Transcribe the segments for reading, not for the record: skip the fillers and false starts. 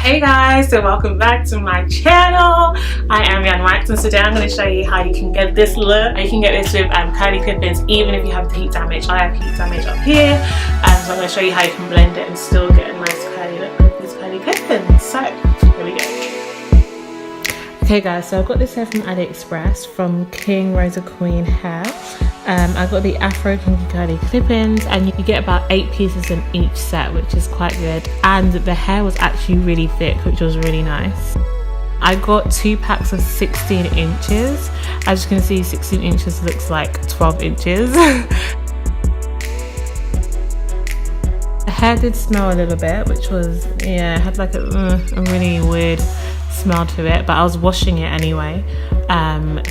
Hey guys, so welcome back to my channel. I am Yan Wax, and today I'm going to show you how you can get this look. You can get this with curly clip-ins even if you have the heat damage. I have heat damage up here, so I'm going to show you how you can blend it and still get a nice curly look with these curly clip-ins. So here we go. Okay guys, so I've got this hair from AliExpress from King Rosa Queen Hair. I got the Afro Kinky Curly clip-ins, and you get about 8 pieces in each set, which is quite good, and the hair was actually really thick, which was really nice. I got 2 packs of 16 inches. As you can see, 16 inches looks like 12 inches. The hair did smell a little bit, which was, yeah, it had like a really weird smell to it, but I was washing it anyway.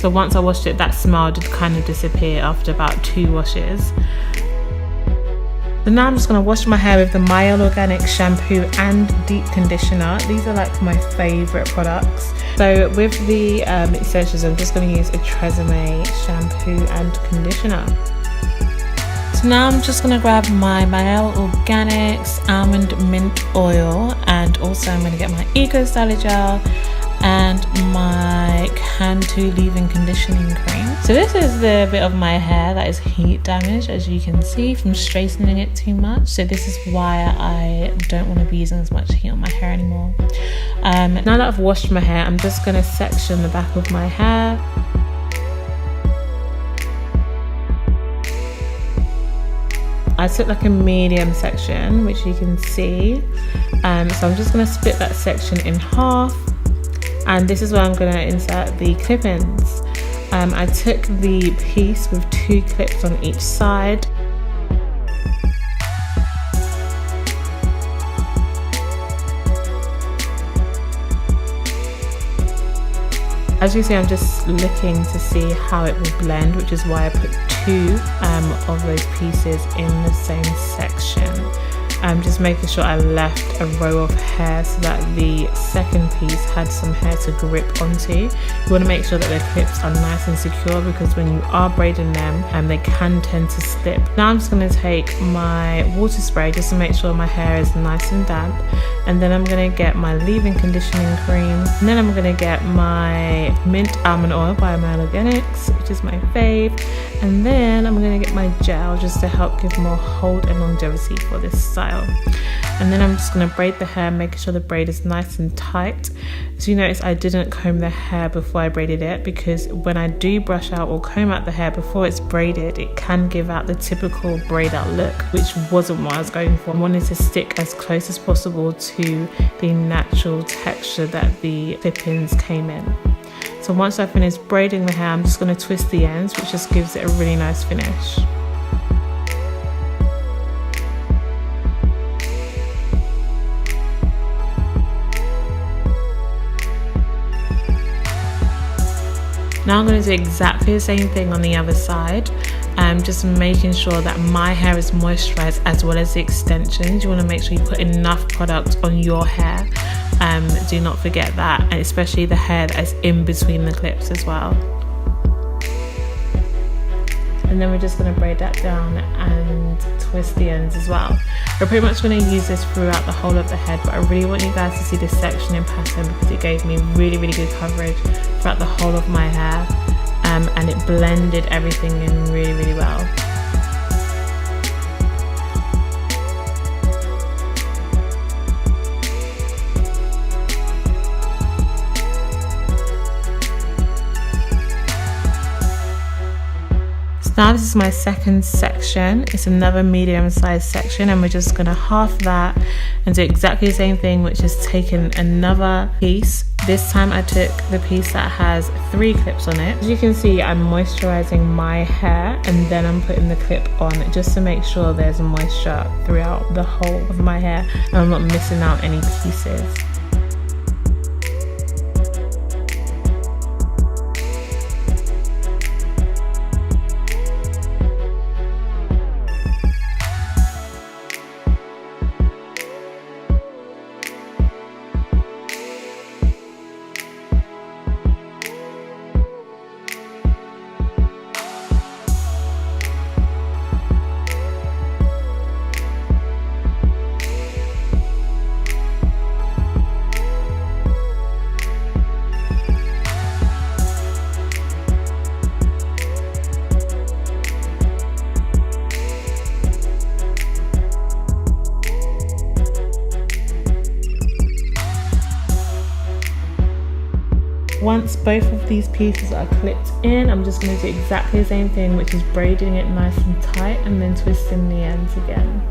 So once I washed it, that smell did kind of disappear after about 2 washes. So now I'm just going to wash my hair with the Mild Organic shampoo and deep conditioner. These are like my favourite products. So with the essentials, I'm just going to use a Tresemme shampoo and conditioner. So now I'm just going to grab my Mild Organics almond mint oil, and also I'm going to get my Eco Styler gel and my Cantu leave-in conditioning cream. So this is the bit of my hair that is heat damaged, as you can see from straightening it too much. So this is why I don't want to be using as much heat on my hair anymore. Now that I've washed my hair, I'm just going to section the back of my hair. I took like a medium section, which you can see. So I'm just going to split that section in half. And this is where I'm going to insert the clip-ins. I took the piece with 2 clips on each side. As you see, I'm just looking to see how it will blend, which is why I put 2 of those pieces in the same section. Just making sure I left a row of hair so that the second piece had some hair to grip onto. You want to make sure that the clips are nice and secure, because when you are braiding them, they can tend to slip. Now I'm just going to take my water spray just to make sure my hair is nice and damp, and then I'm going to get my leave-in conditioning cream, and then I'm going to get my mint almond oil by Mild Organics, which is my fave, and then I'm going to get my gel just to help give more hold and longevity for this style. And then I'm just going to braid the hair, making sure the braid is nice and tight. So you notice I didn't comb the hair before I braided it, because when I do brush out or comb out the hair before it's braided, it can give out the typical braid out look, which wasn't what I was going for. I wanted to stick as close as possible to the natural texture that the clip-ins came in. So once I finish braiding the hair, I'm just going to twist the ends, which just gives it a really nice finish. Now I'm going to do exactly the same thing on the other side, just making sure that my hair is moisturized as well as the extensions. You want to make sure you put enough product on your hair. Do not forget that, and especially the hair that is in between the clips as well. And then we're just going to braid that down and twist the ends as well. We're pretty much going to use this throughout the whole of the head, but I really want you guys to see this sectioning pattern, because it gave me really good coverage throughout the whole of my hair, and it blended everything in really well. Now this is my second section. It's another medium-sized section, and we're just going to half that and do exactly the same thing, which is taking another piece. This time I took the piece that has 3 clips on it. As you can see, I'm moisturizing my hair, and then I'm putting the clip on just to make sure there's moisture throughout the whole of my hair and I'm not missing out any pieces. Once both of these pieces are clipped in, I'm just going to do exactly the same thing, which is braiding it nice and tight and then twisting the ends again.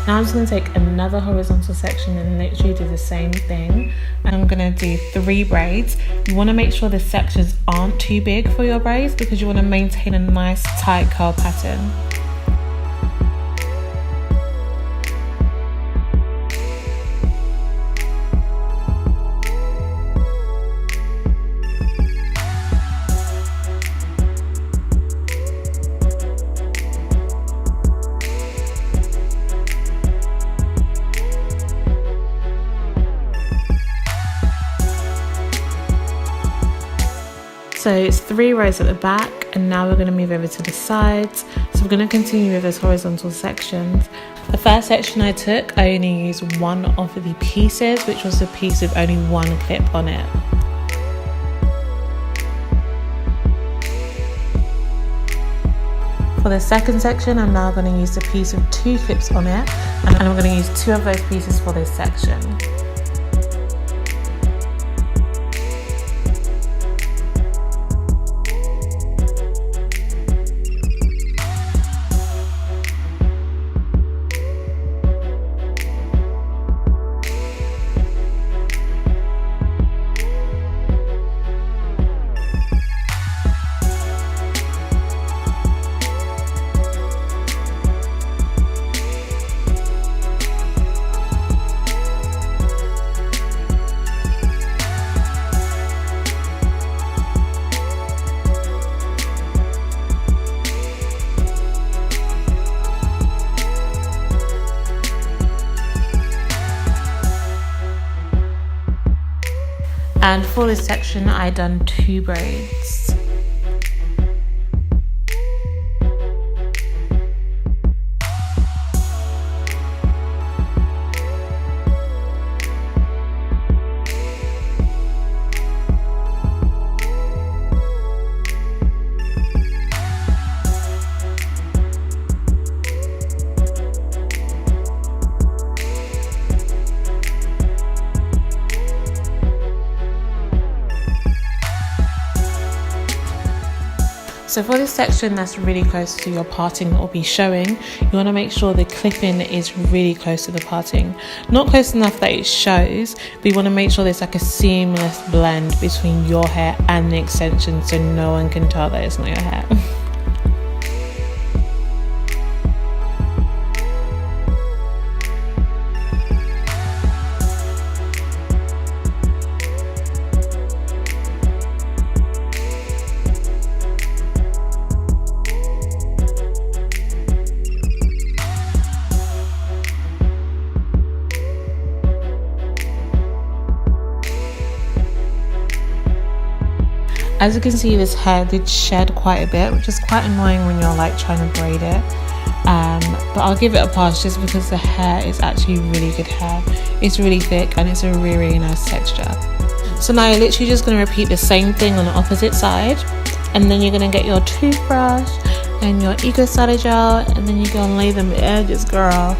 Now I'm just going to take another horizontal section and literally do the same thing. And I'm going to do 3 braids. You want to make sure the sections aren't too big for your braids because you want to maintain a nice tight curl pattern. So it's 3 rows at the back, and now we're going to move over to the sides. So we're going to continue with those horizontal sections. The first section I took, I only used one of the pieces, which was a piece with only 1 clip on it. For the second section, I'm now going to use a piece with 2 clips on it, and I'm going to use 2 of those pieces for this section. And for this section, I done 2 braids. So for this section that's really close to your parting that will be showing, you want to make sure the clipping is really close to the parting. Not close enough that it shows, but you want to make sure there's like a seamless blend between your hair and the extension so no one can tell that it's not your hair. As you can see, this hair did shed quite a bit, which is quite annoying when you're like trying to braid it. But I'll give it a pass just because the hair is actually really good hair. It's really thick and it's a really, really nice texture. So now you're literally just going to repeat the same thing on the opposite side. And then you're going to get your toothbrush and your Eco Styler gel, and then you're going to lay them edges, girl.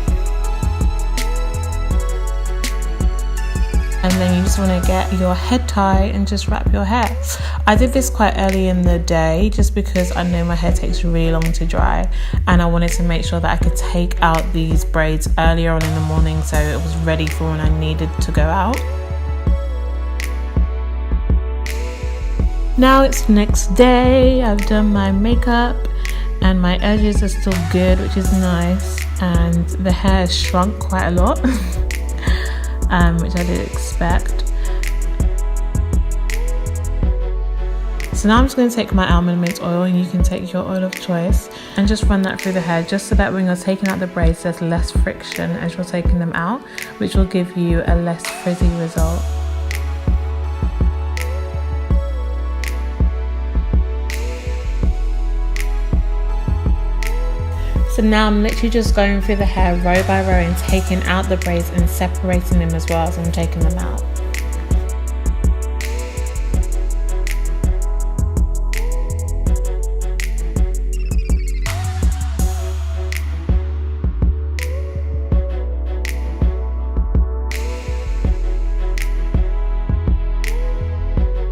And then you just want to get your head tie and just wrap your hair. I did this quite early in the day just because I know my hair takes really long to dry, and I wanted to make sure that I could take out these braids earlier on in the morning so it was ready for when I needed to go out. Now it's the next day. I've done my makeup and my edges are still good, which is nice, and the hair has shrunk quite a lot. Which I did expect. So now I'm just going to take my almond mint oil, and you can take your oil of choice, and just run that through the hair just so that when you're taking out the braids there's less friction as you're taking them out, which will give you a less frizzy result. So now I'm literally just going through the hair row by row and taking out the braids and separating them as well as I'm taking them out.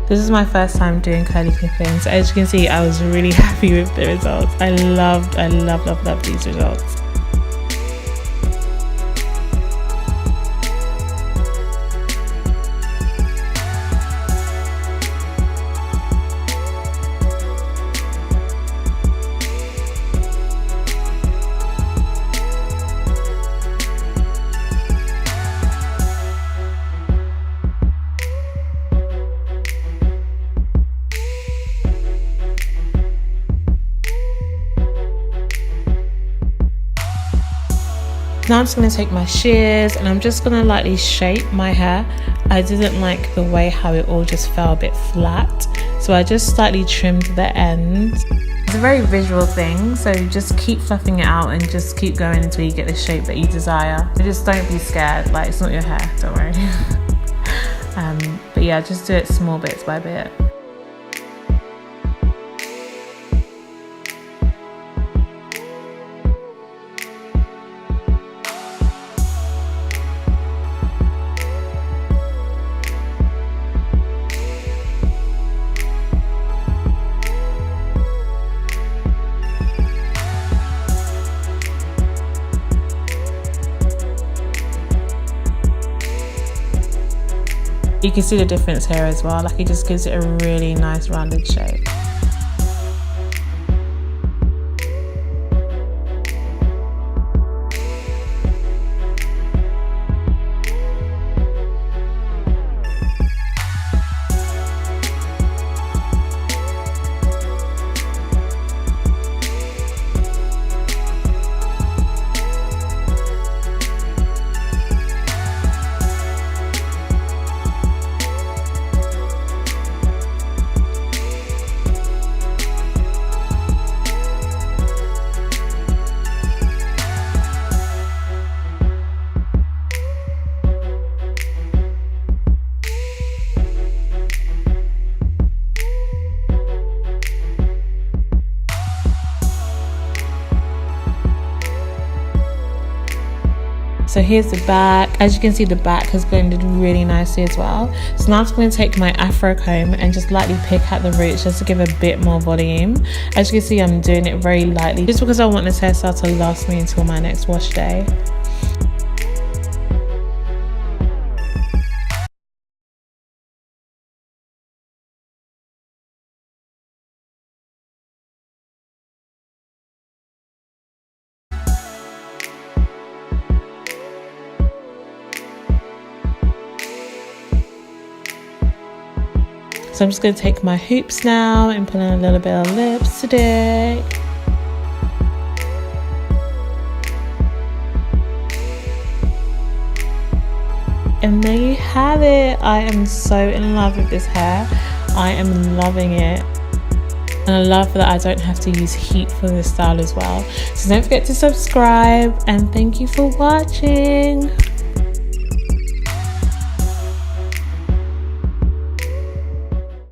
This is my first time doing curly clipping, so as you can see, I was really happy with the results. I love these results. Now I'm just going to take my shears and I'm just going to lightly shape my hair. I didn't like the way how it all just fell a bit flat, so I just slightly trimmed the ends. It's a very visual thing, so just keep fluffing it out and just keep going until you get the shape that you desire. But just don't be scared, like it's not your hair, don't worry. But yeah, just do it small bits by bit. You can see the difference here as well, like it just gives it a really nice rounded shape. So here's the back. As you can see, the back has blended really nicely as well. So now I'm just going to take my Afro comb and just lightly pick at the roots just to give a bit more volume. As you can see, I'm doing it very lightly just because I want this hairstyle to last me until my next wash day. So I'm just going to take my hoops now and put on a little bit of lipstick. And there you have it. I am so in love with this hair. I am loving it. And I love that I don't have to use heat for this style as well. So don't forget to subscribe and thank you for watching.